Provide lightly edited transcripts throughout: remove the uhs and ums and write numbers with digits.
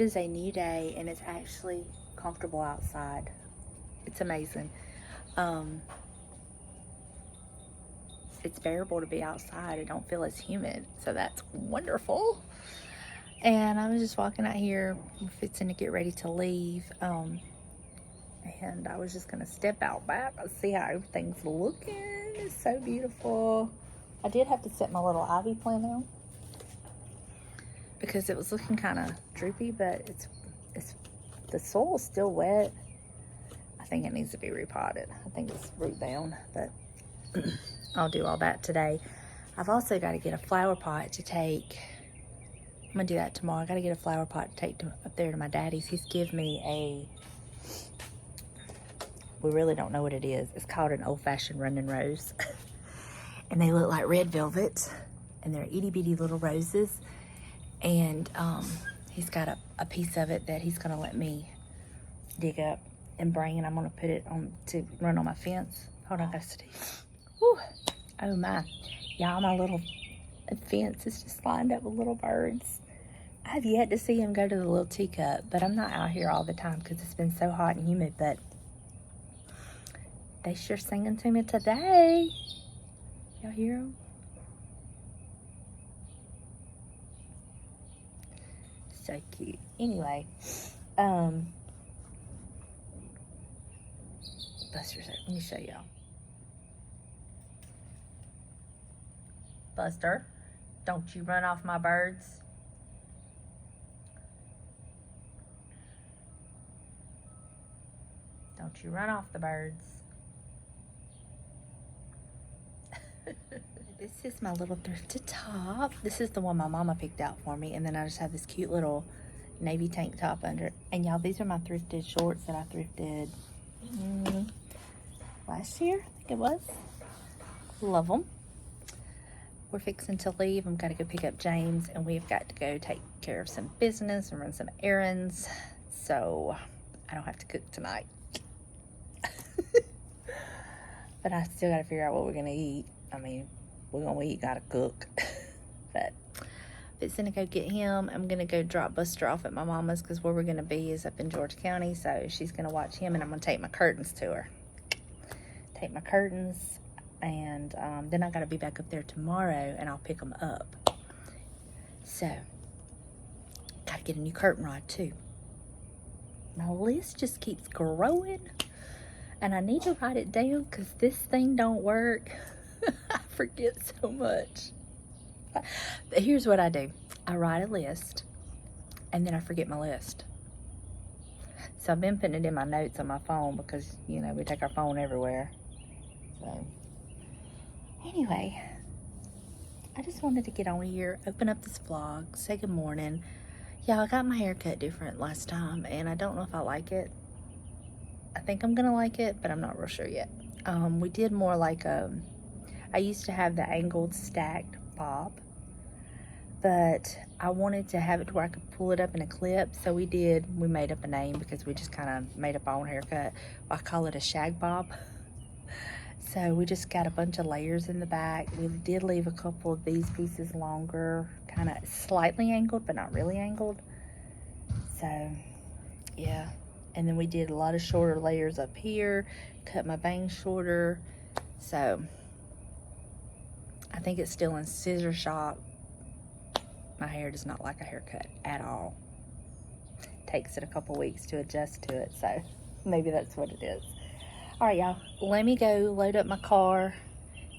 It is a new day and it's actually comfortable outside. It's amazing. It's bearable to be outside. I don't feel as humid, so that's wonderful. And I was just walking out here, fixing to get ready to leave. And I was just gonna step out back and see how everything's looking. It's so beautiful. I did have to set my little ivy plant out because it was looking kind of droopy, but it's the soil's still wet. I think it needs to be repotted. I think it's root bound, but I'll do all that today. I've also got to get a flower pot to take. I'm gonna do that tomorrow. I got to get a flower pot to take up there to my daddy's. He's given me we really don't know what it is. It's called an old-fashioned running rose. And they look like red velvet. And they're itty-bitty little roses. And he's got a piece of it that he's going to let me dig up and bring. And I'm going to put it on to run on my fence. Hold on, guys. Whew. Oh, my. Y'all, my little fence is just lined up with little birds. I've yet to see him go to the little teacup. But I'm not out here all the time because it's been so hot and humid. But they sure singing to me today. Y'all hear them? So cute. Anyway, Buster's there. Let me show y'all. Buster, don't you run off my birds. Don't you run off the birds. This is my little thrifted top. This is the one my mama picked out for me. And then I just have this cute little navy tank top under it. And y'all, these are my thrifted shorts that I thrifted last year, I think it was. Love them. We're fixing to leave. I'm going to go pick up James. And we've got to go take care of some business and run some errands. So I don't have to cook tonight. But I still got to figure out what we're going to eat. I mean, we're going to eat, got to cook. But it's going to go get him. I'm going to go drop Buster off at my mama's because where we're going to be is up in George County. So she's going to watch him and I'm going to take my curtains to her. Take my curtains and then I got to be back up there tomorrow and I'll pick them up. So, got to get a new curtain rod too. My list just keeps growing. And I need to write it down because this thing don't work. I forget so much. But here's what I do. I write a list and then I forget my list. So I've been putting it in my notes on my phone because, you know, we take our phone everywhere. So anyway, I just wanted to get on here, open up this vlog, say good morning. Yeah, I got my hair cut different last time and I don't know if I like it. I think I'm gonna like it, but I'm not real sure yet. We did more like I used to have the angled stacked bob, but I wanted to have it to where I could pull it up in a clip. So we made up a name because we just kind of made up our own haircut. I call it a shag bob. So we just got a bunch of layers in the back. We did leave a couple of these pieces longer, kind of slightly angled, but not really angled. So yeah. And then we did a lot of shorter layers up here, cut my bangs shorter. So I think it's still in scissor shop. My hair does not like a haircut at all. Takes it a couple weeks to adjust to it, so maybe that's what it is. All right, y'all, let me go load up my car,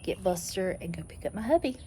get Buster, and go pick up my hubby.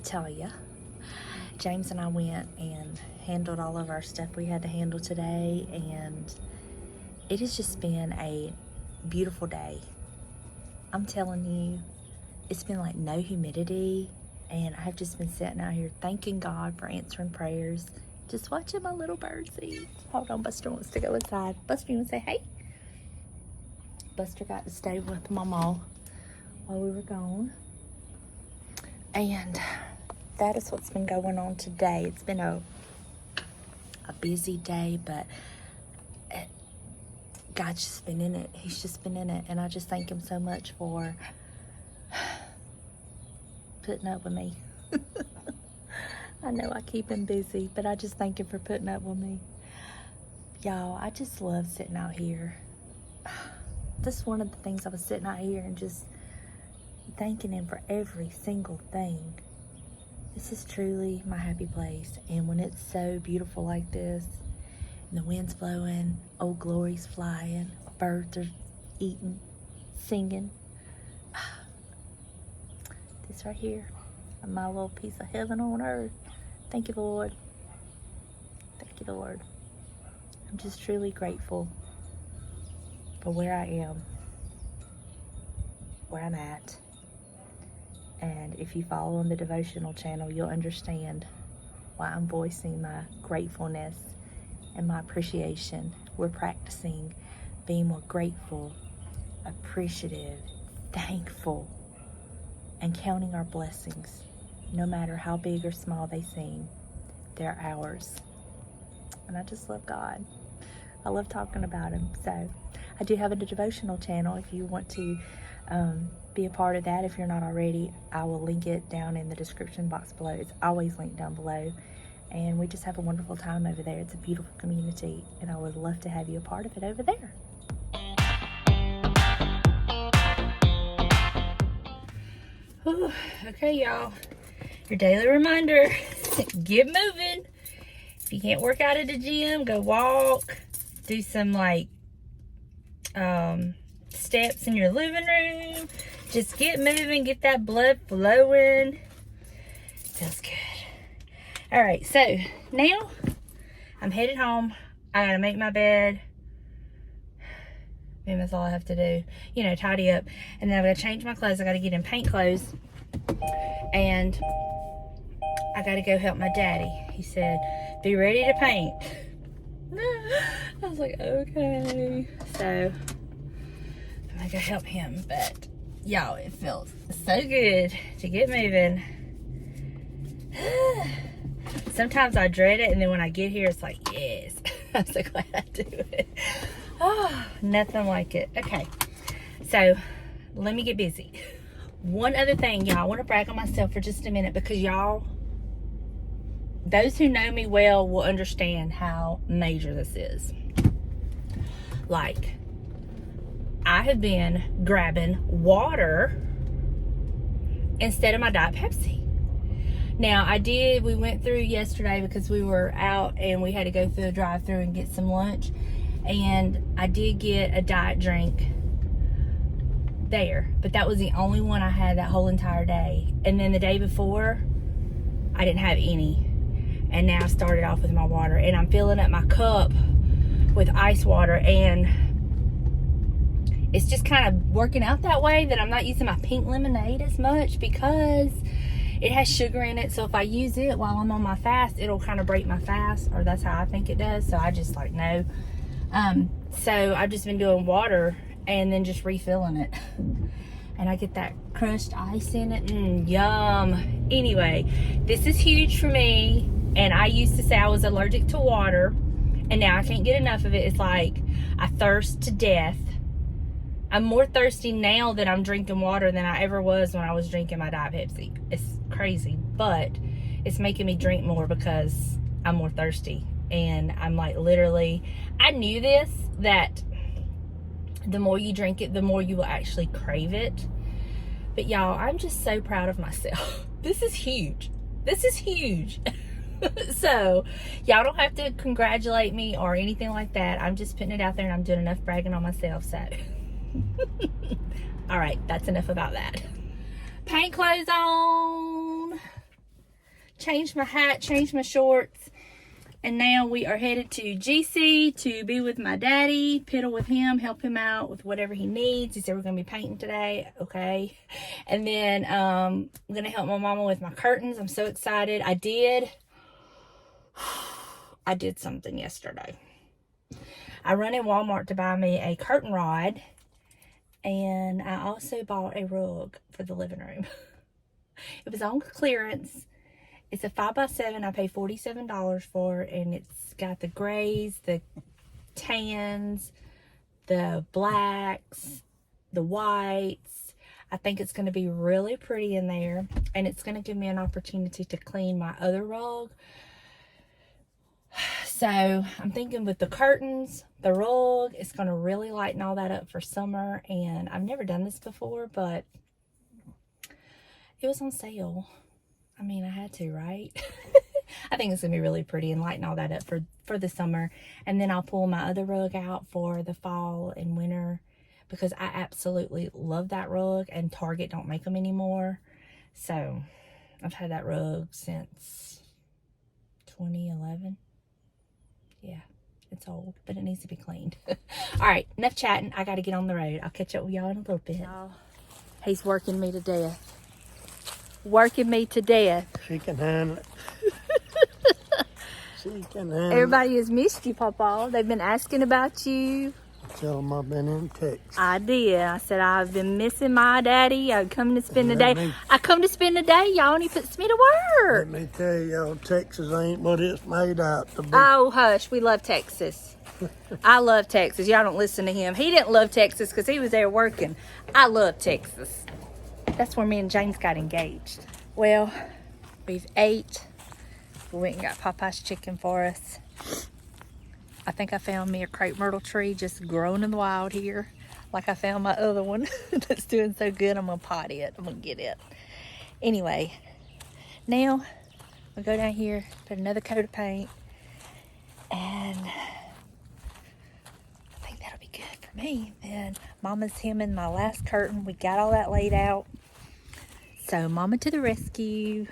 tell you, James and I went and handled all of our stuff we had to handle today, and it has just been a beautiful day. I'm telling you, it's been like no humidity, and I've just been sitting out here thanking God for answering prayers, just watching my little birdsie. Hold on, Buster wants to go inside. Buster, you want to say hey? Buster got to stay with Mama while we were gone. And that is what's been going on today. It's been a busy day, but God's just been in it. He's just been in it. And I just thank him so much for putting up with me. I know I keep him busy, but I just thank him for putting up with me. Y'all, I just love sitting out here. This is one of the things. I was sitting out here and just thanking him for every single thing. This is truly my happy place. And when it's so beautiful like this, and the wind's blowing, Old Glory's flying, birds are eating, singing, this right here, my little piece of heaven on earth. Thank you, Lord. Thank you, Lord. I'm just truly grateful for where I am, where I'm at. And if you follow on the devotional channel, you'll understand why I'm voicing my gratefulness and my appreciation. We're practicing being more grateful, appreciative, thankful, and counting our blessings. No matter how big or small they seem, they're ours. And I just love God. I love talking about him. So I do have a devotional channel. If you want to be a part of that, if you're not already, I will link it down in the description box below. It's always linked down below. And we just have a wonderful time over there. It's a beautiful community, and I would love to have you a part of it over there. Whew. Okay, y'all. Your daily reminder, get moving. If you can't work out at the gym, go walk. Do some like steps in your living room. Just get moving, get that blood flowing. Feels good. All right, so now I'm headed home. I gotta make my bed. Maybe that's all I have to do. You know, tidy up. And then I've got to change my clothes. I got to get in paint clothes. And I got to go help my daddy. He said, be ready to paint. I was like, okay. So I'm going to go help him. But y'all, it feels so good to get moving. Sometimes I dread it, and then when I get here, it's like, yes. I'm so glad I do it. Oh, nothing like it. Okay, so let me get busy. One other thing, y'all, I want to brag on myself for just a minute, because y'all, those who know me well will understand how major this is. Like, I have been grabbing water instead of my Diet Pepsi. Now, we went through yesterday because we were out and we had to go through the drive-thru and get some lunch. And I did get a diet drink there, but that was the only one I had that whole entire day. And then the day before, I didn't have any. And now I started off with my water, and I'm filling up my cup with ice water, and it's just kind of working out that way that I'm not using my pink lemonade as much because it has sugar in it. So if I use it while I'm on my fast, it'll kind of break my fast, or that's how I think it does. So I just like, no. So I've just been doing water and then just refilling it. And I get that crushed ice in it. Yum. Anyway, this is huge for me. And I used to say I was allergic to water, and now I can't get enough of it. It's like I thirst to death. I'm more thirsty now that I'm drinking water than I ever was when I was drinking my Diet Pepsi. It's crazy, but it's making me drink more because I'm more thirsty. And I'm like, literally, I knew this, that the more you drink it, the more you will actually crave it. But y'all, I'm just so proud of myself. This is huge. This is huge. So y'all don't have to congratulate me or anything like that. I'm just putting it out there, and I'm doing enough bragging on myself. So all right, that's enough about that. Paint clothes on. changed my hat, changed my shorts. And now we are headed to GC to be with my daddy, piddle with him, help him out with whatever he needs. He said we're going to be painting today. Okay. And then I'm going to help my mama with my curtains. I'm so excited. I did something yesterday. I run in Walmart to buy me a curtain rod. And I also bought a rug for the living room. It was on clearance. It's a 5x7. I paid $47 for it, and it's got the grays, the tans, the blacks, the whites. I think it's going to be really pretty in there, and it's going to give me an opportunity to clean my other rug. So I'm thinking with the curtains, the rug, it's going to really lighten all that up for summer. And I've never done this before, but it was on sale. I mean, I had to, right? I think it's going to be really pretty and lighten all that up for the summer. And then I'll pull my other rug out for the fall and winter because I absolutely love that rug, and Target don't make them anymore. So I've had that rug since 2011. Yeah, it's old, but it needs to be cleaned. All right, enough chatting. I got to get on the road. I'll catch up with y'all in a little bit. He's working me to death. Working me to death. She can handle it. She can handle Everybody has missed you, Papa. They've been asking about you. Tell them I've been in Texas. I did. I said I've been missing my daddy. I'm coming to spend the day. I come to spend the day. Y'all, and he puts me to work. Let me tell y'all, Texas ain't what it's made out to be. Oh, hush. We love Texas. I love Texas. Y'all don't listen to him. He didn't love Texas because he was there working. I love Texas. That's where me and James got engaged. Well, we've ate. We went and got Popeye's chicken for us. I think I found me a crepe myrtle tree just growing in the wild here. Like I found my other one that's doing so good. I'm going to pot it. I'm going to get it. Anyway, now we'll go down here, put another coat of paint. And I think that'll be good for me. Then Mama's hemming my last curtain. We got all that laid out. So Mama to the rescue.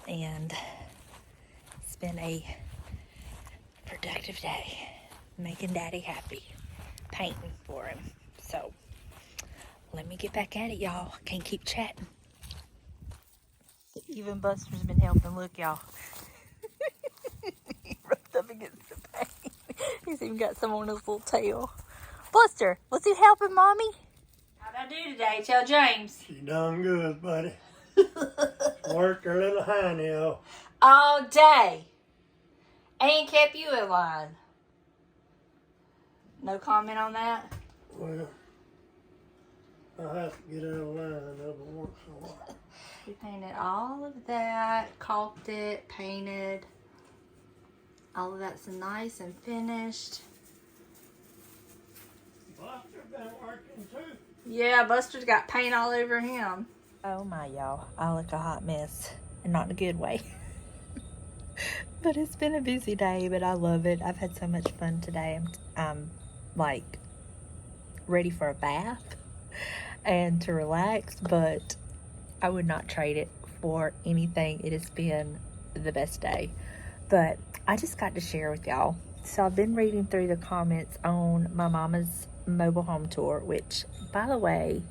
And it's been a productive day. Making Daddy happy. Painting for him. So let me get back at it, y'all. Can't keep chatting. Even Buster's been helping. Look, y'all. He rubbed up against the paint. He's even got some on his little tail. Buster, was he helping Mommy? How'd I do today? Tell James. She done good, buddy. Worked her little hiney off. All day. And kept you in line. No comment on that? Well, I have to get out of line every once in a while. We painted all of that, caulked it, painted. All of that's nice and finished. Buster's been working too. Yeah, Buster's got paint all over him. Oh my, y'all. I look a hot mess. And not in a good way. But it's been a busy day, but I love it. I've had so much fun today. I'm like ready for a bath and to relax, but I would not trade it for anything. It has been the best day. But I just got to share with y'all. So I've been reading through the comments on my mama's mobile home tour, which, by the way,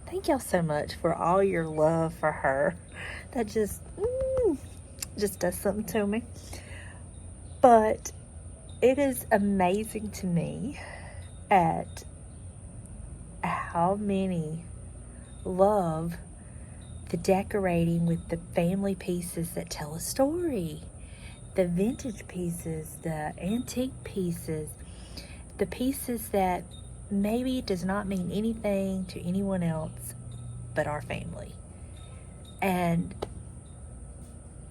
thank y'all so much for all your love for her. That just does something to me. But it is amazing to me at how many love the decorating with the family pieces that tell a story. The vintage pieces, the antique pieces, the pieces that maybe does not mean anything to anyone else but our family. And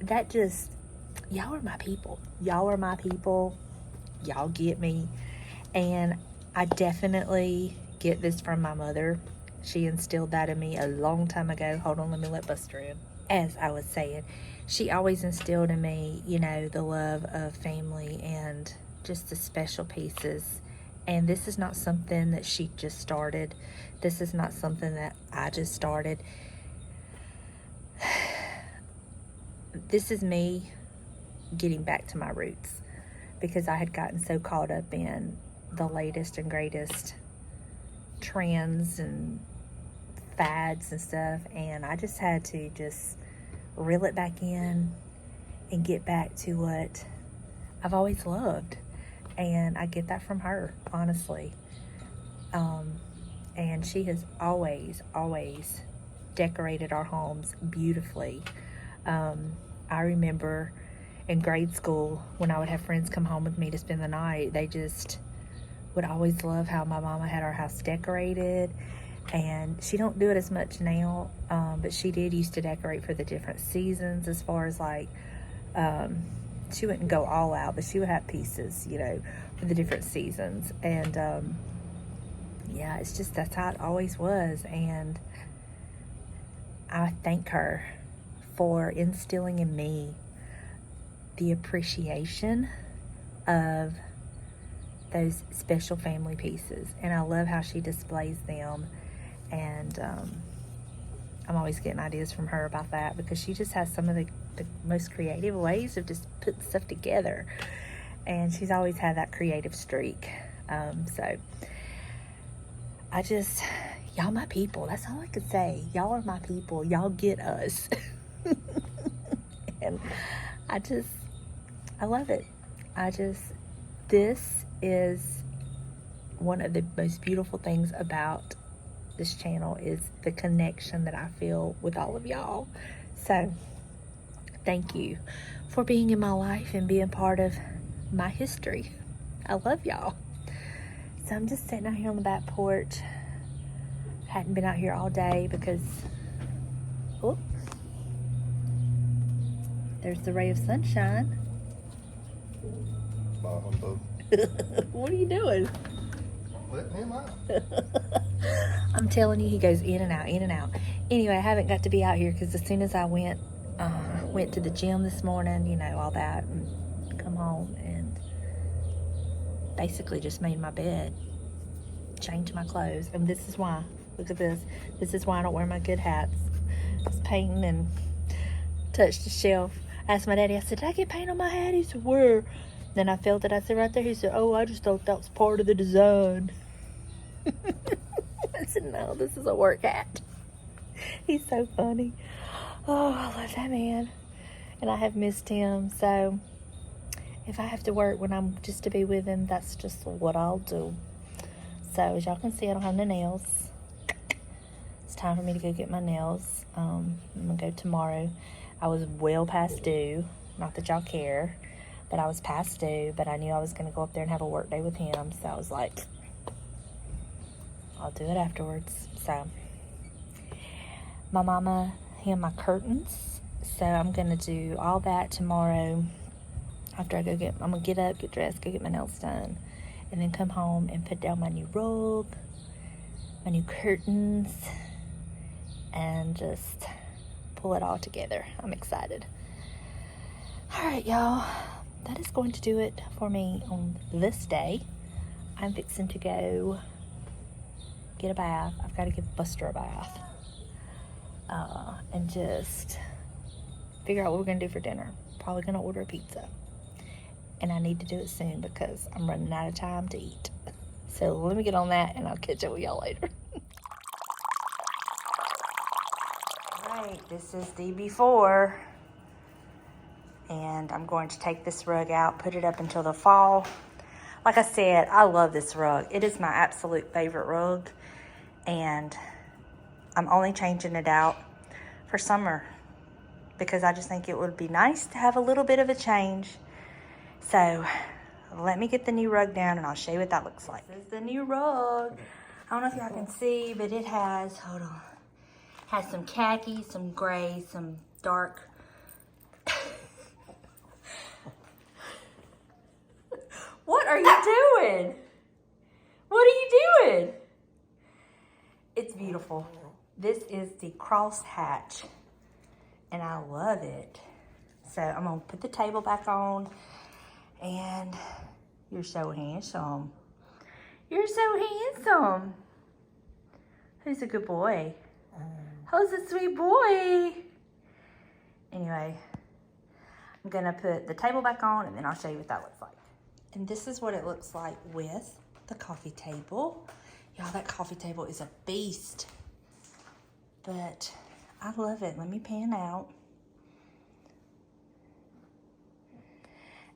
that just, y'all are my people. Y'all are my people. Y'all get me. And I definitely get this from my mother. She instilled that in me a long time ago. Hold on, let me let Buster in. As I was saying, she always instilled in me, you know, the love of family and just the special pieces. And this is not something that she just started. This is not something that I just started. this is me getting back to my roots, because I had gotten so caught up in the latest and greatest trends and fads and stuff, and I just had to just reel it back in and get back to what I've always loved. And I get that from her, honestly. And she has always decorated our homes beautifully. I remember in grade school when I would have friends come home with me to spend the night, they just would always love how my mama had our house decorated. And she don't do it as much now, but she did used to decorate for the different seasons, as far as like, she wouldn't go all out, but she would have pieces, you know, for the different seasons. And yeah, it's just, that's how it always was. And I thank her for instilling in me the appreciation of those special family pieces. And I love how she displays them. And I'm always getting ideas from her about that, because she just has some of the most creative ways of just putting stuff together. And she's always had that creative streak. So I just, y'all my people. That's all I could say. Y'all are my people. Y'all get us. And I love it. This is one of the most beautiful things about this channel, is the connection that I feel with all of y'all. So thank you for being in my life and being part of my history. I love y'all. So I'm just sitting out here on the back porch. Hadn't been out here all day because, oh, there's the ray of sunshine. What are you doing? Let him out. I'm telling you, he goes in and out, in and out. Anyway, I haven't got to be out here because as soon as I went to the gym this morning, you know, all that, and come home and basically just made my bed, changed my clothes. And this is why, look at this. This is why I don't wear my good hats. I was painting and touched the shelf. I asked my daddy, I said, did I get paint on my hat? He said, where? Then I felt it. I said, right there. He said, oh, I just thought that was part of the design. I said, no, this is a work hat. He's so funny. Oh, I love that man. And I have missed him. So if I have to work when I'm just to be with him, that's just what I'll do. So as y'all can see, I don't have no nails. It's time for me to go get my nails. I'm going to go tomorrow. I was well past due. Not that y'all care. But I was past due, but I knew I was going to go up there and have a work day with him. So I was like, I'll do it afterwards. So my mama hemmed my curtains. So I'm going to do all that tomorrow after I go I'm going to get up, get dressed, go get my nails done. And then come home and put down my new rug, my new curtains, and just pull it all together. I'm excited. All right, y'all. That is going to do it for me on this day. I'm fixing to go get a bath. I've got to give Buster a bath. And just figure out what we're going to do for dinner. Probably going to order a pizza. And I need to do it soon because I'm running out of time to eat. So let me get on that and I'll catch up with y'all later. Alright, this is the before. And I'm going to take this rug out, put it up until the fall. Like I said, I love this rug. It is my absolute favorite rug. And I'm only changing it out for summer because I just think it would be nice to have a little bit of a change. So let me get the new rug down and I'll show you what that looks like. This is the new rug. I don't know if y'all can see, but it has, hold on, has some khaki, some gray, some dark. What are you doing? What are you doing? It's beautiful. This is the cross hatch and I love it. So I'm gonna put the table back on and you're so handsome. You're so handsome. Who's a good boy? Who's a sweet boy? Anyway, I'm gonna put the table back on and then I'll show you what that looks like. And this is what it looks like with the coffee table. Y'all, that coffee table is a beast. But I love it. Let me pan out.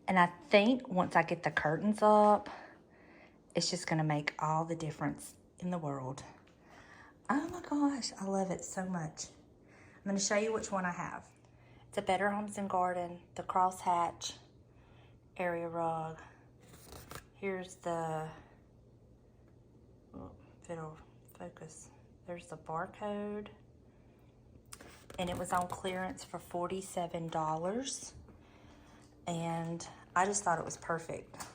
And I think once I get the curtains up, it's just gonna make all the difference in the world. Oh my gosh, I love it so much. I'm gonna show you which one I have. It's a Better Homes and Garden, the crosshatch area rug. Here's the, if it'll focus, there's the barcode. And it was on clearance for $47. And I just thought it was perfect.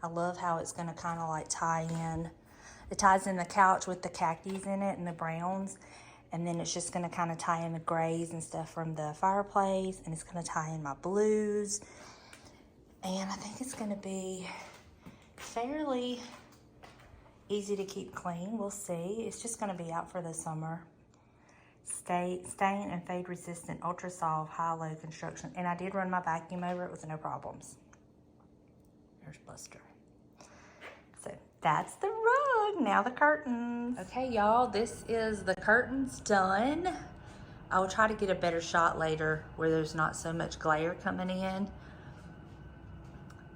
I love how it's gonna kind of like tie in. It ties in the couch with the khakis in it and the browns. And then it's just gonna kind of tie in the grays and stuff from the fireplace. And it's gonna tie in my blues. And I think it's gonna be fairly easy to keep clean. We'll see. It's just gonna be out for the summer. Stain and fade resistant, ultra soft, high-low construction. And I did run my vacuum over it with no problems. There's Buster. So that's the rug. Now the curtains. Okay, y'all, this is the curtains done. I will try to get a better shot later where there's not so much glare coming in.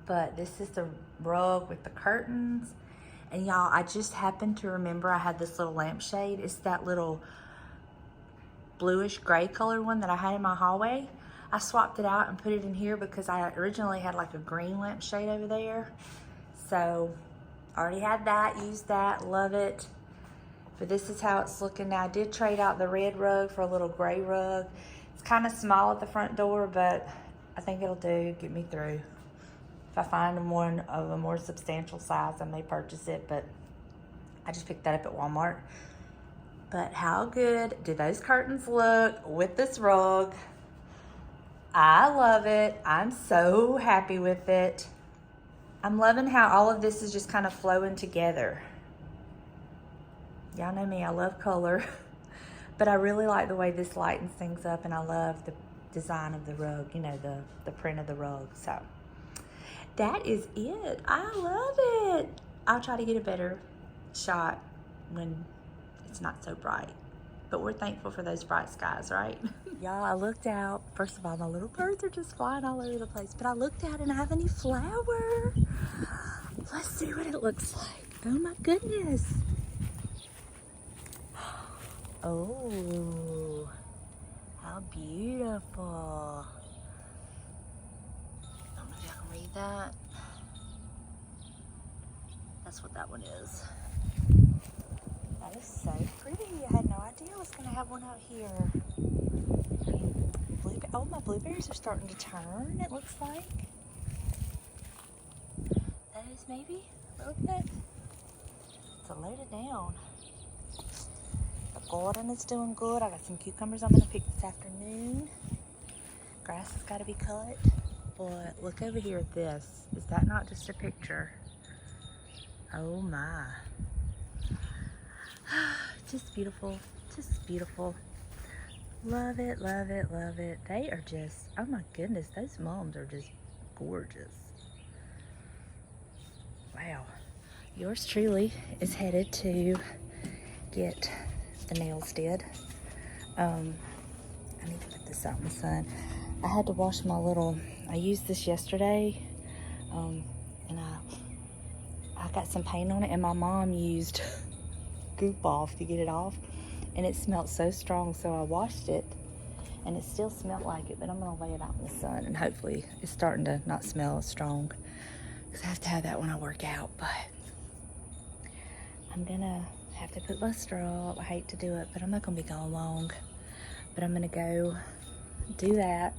But this is the rug with the curtains. And y'all, I just happened to remember I had this little lampshade. It's that little bluish gray color one that I had in my hallway. I swapped it out and put it in here because I originally had like a green lampshade over there. So I already had that, used that, love it. But this is how it's looking now. I did trade out the red rug for a little gray rug. It's kind of small at the front door, but I think it'll do, get me through. If I find one of a more substantial size, I may purchase it, but I just picked that up at Walmart. But how good do those curtains look with this rug? I love it. I'm so happy with it. I'm loving how all of this is just kind of flowing together. Y'all know me, I love color. But I really like the way this lightens things up, and I love the design of the rug, you know, the print of the rug. So that is it. I love it. I'll try to get a better shot when it's not so bright, but we're thankful for those bright skies, right? Y'all, I looked out. First of all, my little birds are just flying all over the place, but I looked out and I have a new flower. Let's see what it looks like. Oh my goodness. Oh, how beautiful. I don't know if y'all can read that. That's what that one is. That is so pretty. I had no idea I was going to have one out here. Oh, my blueberries are starting to turn, it looks like. That is maybe a little bit. It's loaded down. The garden is doing good. I got some cucumbers I'm going to pick this afternoon. Grass has got to be cut. But look over here at this. Is that not just a picture? Oh my. Just beautiful, just beautiful. Love it, love it, love it. They are just, oh my goodness, those mums are just gorgeous. Wow. Yours truly is headed to get the nails did. I need to put this out in the sun. I had to wash my little, I used this yesterday, and I got some paint on it, and my mom used goop off to get it off, and it smelled so strong, so I washed it and it still smelled like it, but I'm gonna lay it out in the sun and hopefully it's starting to not smell as strong, because I have to have that when I work out. But I'm gonna have to put Buster up. I hate to do it, but I'm not gonna be gone long. But I'm gonna go do that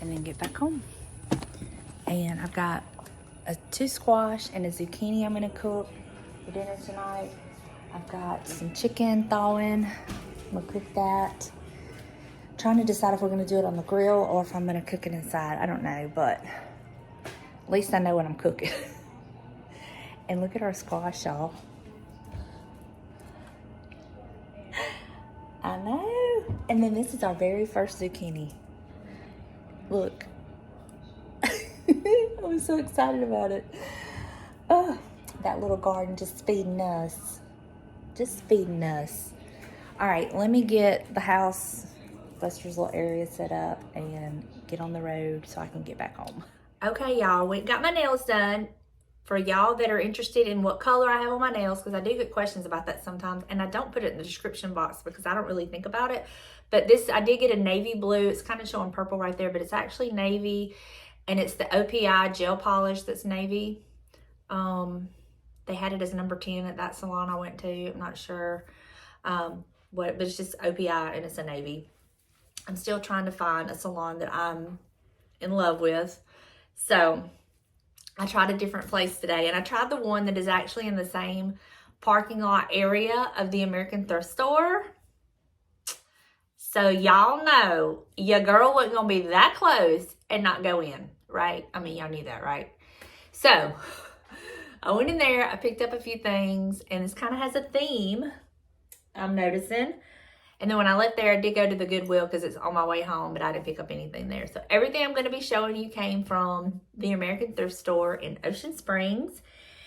and then get back home. And I've got two squash and a zucchini I'm gonna cook for dinner tonight. I've got some chicken thawing. I'm gonna cook that. Trying to decide if we're gonna do it on the grill or if I'm gonna cook it inside. I don't know, but at least I know what I'm cooking. And look at our squash, y'all. I know. And then this is our very first zucchini. Look, so excited about it. Oh, that little garden just feeding us. Just feeding us. All right, let me get the house, Buster's little area set up and get on the road so I can get back home. Okay, y'all, we got my nails done. For y'all that are interested in what color I have on my nails, because I do get questions about that sometimes, and I don't put it in the description box because I don't really think about it. But this, I did get a navy blue. It's kind of showing purple right there, but it's actually navy, and it's the OPI gel polish that's navy. They had it as number 10 at that salon I went to. I'm not sure but it's just OPI, and it's a navy. I'm still trying to find a salon that I'm in love with. So I tried a different place today, and I tried the one that is actually in the same parking lot area of the American thrift store. So y'all know your girl wasn't going to be that close and not go in, right? I mean, y'all knew that, right? So I went in there, I picked up a few things, and this kind of has a theme, I'm noticing. And then when I left there, I did go to the Goodwill because it's on my way home, but I didn't pick up anything there. So everything I'm going to be showing you came from the American thrift store in Ocean Springs.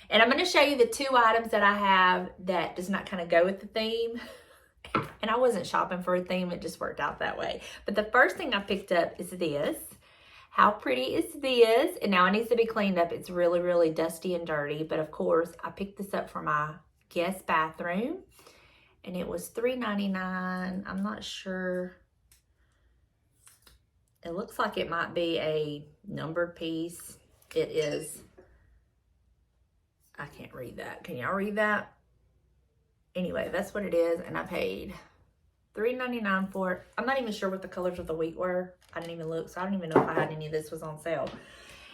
And I'm going to show you the 2 items that I have that does not kind of go with the theme. And I wasn't shopping for a theme, it just worked out that way. But the first thing I picked up is this. How pretty is this? And now it needs to be cleaned up. It's really, really dusty and dirty. But of course, I picked this up for my guest bathroom. And it was $3.99. I'm not sure. It looks like it might be a numbered piece. It is. I can't read that. Can y'all read that? Anyway, that's what it is. And I paid $3.99 for it. I'm not even sure what the colors of the wheat were. I didn't even look. So I don't even know if I had any of this was on sale.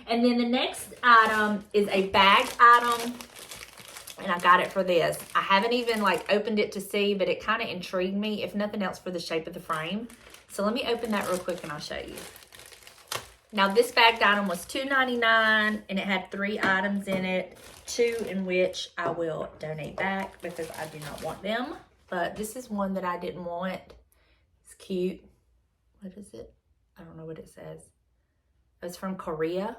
And then the next item is a bag item. And I got it for this. I haven't even opened it to see, but it kind of intrigued me, if nothing else for the shape of the frame. So let me open that real quick and I'll show you. Now this bagged item was $2.99 and it had 3 items in it, 2 in which I will donate back because I do not want them. But this is one that I didn't want. It's cute. What is it? I don't know what it says. It's from Korea.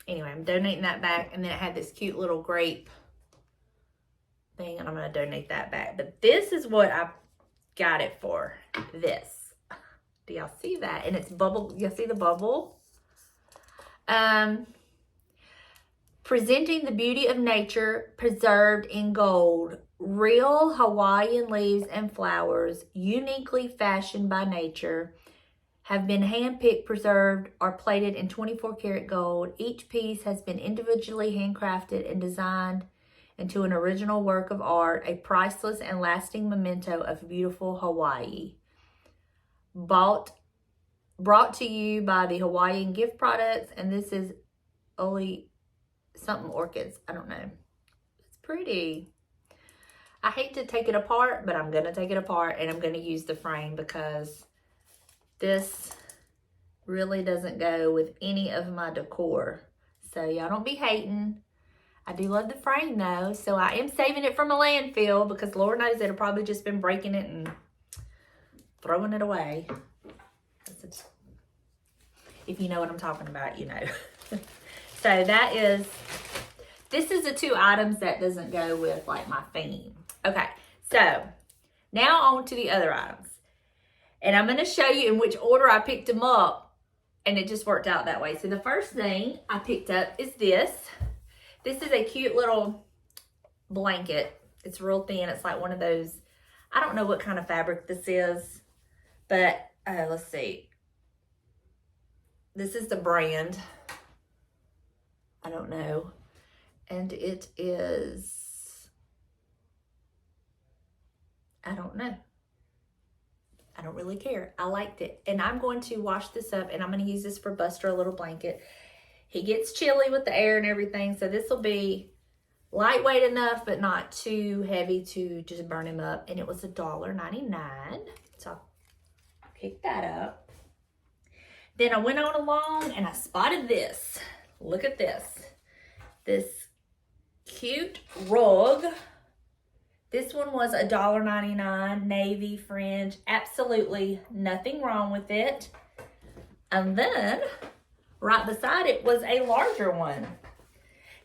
Anyway, I'm donating that back. And then it had this cute little grape thing. And I'm going to donate that back. But this is what I got it for. This. Do y'all see that? And it's bubble. Y'all see the bubble? Presenting the beauty of nature preserved in gold. Real Hawaiian leaves and flowers, uniquely fashioned by nature, have been hand-picked, preserved, or plated in 24-karat gold. Each piece has been individually handcrafted and designed into an original work of art, a priceless and lasting memento of beautiful Hawaii. Brought to you by the Hawaiian Gift Products, and this is only something orchids. I don't know. It's pretty. I hate to take it apart, but I'm going to take it apart, and I'm going to use the frame because this really doesn't go with any of my decor. So y'all don't be hating. I do love the frame though. So I am saving it from a landfill because Lord knows it'll probably just been breaking it and throwing it away. If you know what I'm talking about, you know. So this is the 2 items that doesn't go with my theme. Okay, so now on to the other items. And I'm going to show you in which order I picked them up. And it just worked out that way. So the first thing I picked up is this. This is a cute little blanket. It's real thin. It's like one of those, I don't know what kind of fabric this is. But let's see. This is the brand. I don't know. And it is, I don't know. I don't really care. I liked it. And I'm going to wash this up and I'm going to use this for Buster, a little blanket. He gets chilly with the air and everything. So this will be lightweight enough, but not too heavy to just burn him up. And it was $1.99. So I picked that up. Then I went on along and I spotted this. Look at this. This cute rug. This one was $1.99, navy fringe. Absolutely nothing wrong with it. And then right beside it was a larger one.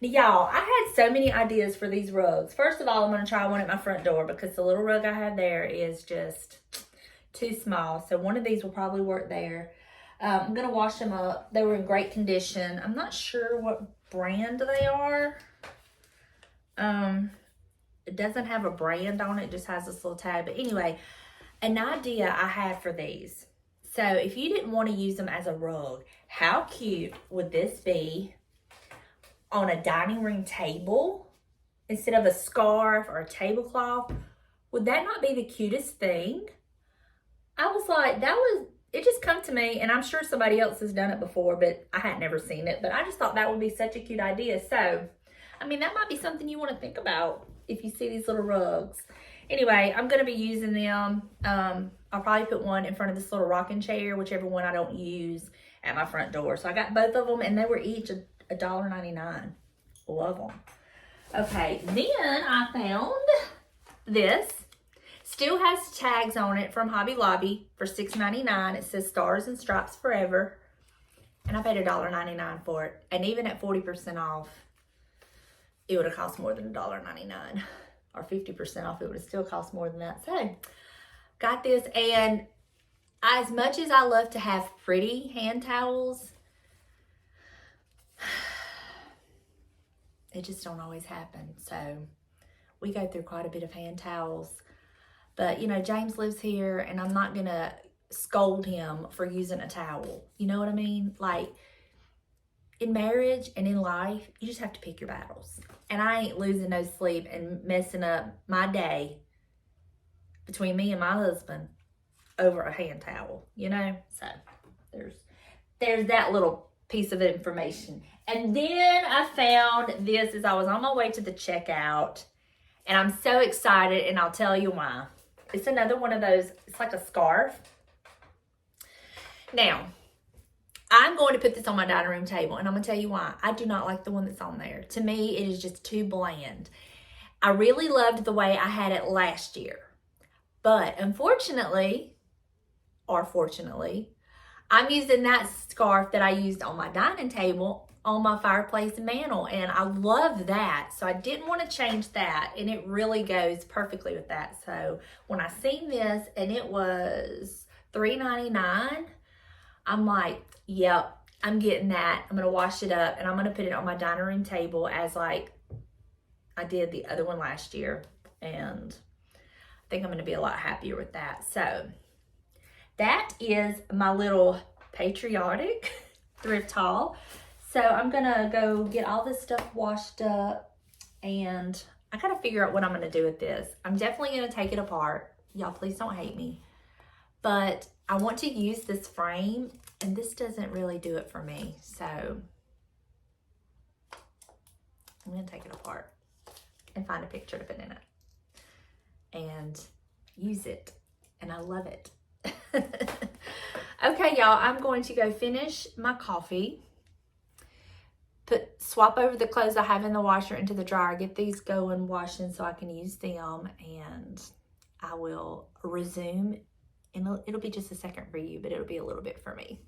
Now, y'all, I had so many ideas for these rugs. First of all, I'm going to try one at my front door because the little rug I have there is just too small. So one of these will probably work there. I'm going to wash them up. They were in great condition. I'm not sure what brand they are. It doesn't have a brand on it. It just has this little tag. But anyway, an idea I had for these. So if you didn't want to use them as a rug, how cute would this be on a dining room table instead of a scarf or a tablecloth? Would that not be the cutest thing? I was like, it just come to me, and I'm sure somebody else has done it before, but I had never seen it. But I just thought that would be such a cute idea. So, I mean, that might be something you want to think about if you see these little rugs. Anyway, I'm going to be using them. I'll probably put one in front of this little rocking chair, whichever one I don't use, at my front door. So I got both of them, and they were each $1.99. Love them. Okay, then I found this. Still has tags on it from Hobby Lobby for $6.99. It says Stars and Stripes Forever. And I paid $1.99 for it. And even at 40% off, it would have cost more than $1.99. Or 50% off, it would have still cost more than that. So, got this. And as much as I love to have pretty hand towels, it just don't always happen. So, we go through quite a bit of hand towels. But, you know, James lives here, and I'm not going to scold him for using a towel. You know what I mean? Like, in marriage and in life, you just have to pick your battles. And I ain't losing no sleep and messing up my day between me and my husband over a hand towel, you know? So, there's that little piece of information. And then I found this as I was on my way to the checkout. And I'm so excited, and I'll tell you why. It's another one of those, it's like a scarf. Now, I'm going to put this on my dining room table, and I'm going to tell you why. I do not like the one that's on there. To me, it is just too bland. I really loved the way I had it last year. But unfortunately, or fortunately, I'm using that scarf that I used on my dining table on my fireplace mantle, and I love that. So I didn't want to change that, and it really goes perfectly with that. So when I seen this and it was $3.99, I'm like, yep, I'm getting that. I'm gonna wash it up, and I'm gonna put it on my dining room table as like I did the other one last year, and I think I'm gonna be a lot happier with that. So that is my little patriotic thrift haul. So I'm gonna go get all this stuff washed up, and I gotta figure out what I'm gonna do with this. I'm definitely gonna take it apart. Y'all, please don't hate me. But I want to use this frame, and this doesn't really do it for me. So I'm gonna take it apart and find a picture to put in it and use it. And I love it. Okay, y'all, I'm going to go finish my coffee. Swap over the clothes I have in the washer into the dryer, get these going washing so I can use them, and I will resume. And it'll be just a second for you, but it'll be a little bit for me.